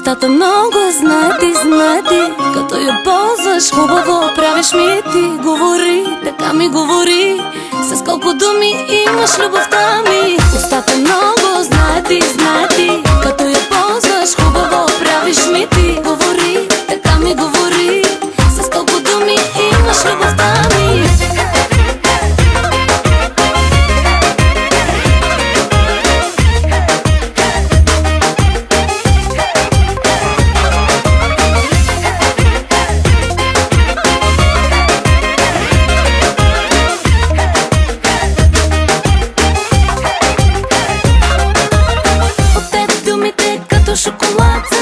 Устата много знае ти, като я ползваш хубаво, правиш ми ти. Говори, така ми говори, с колко думи имаш любовта ми. Устата много знае ти, като я ползваш хубаво, правиш ми ти. Говори, така ми говори, с колко думи имаш любовта ми. Шоколад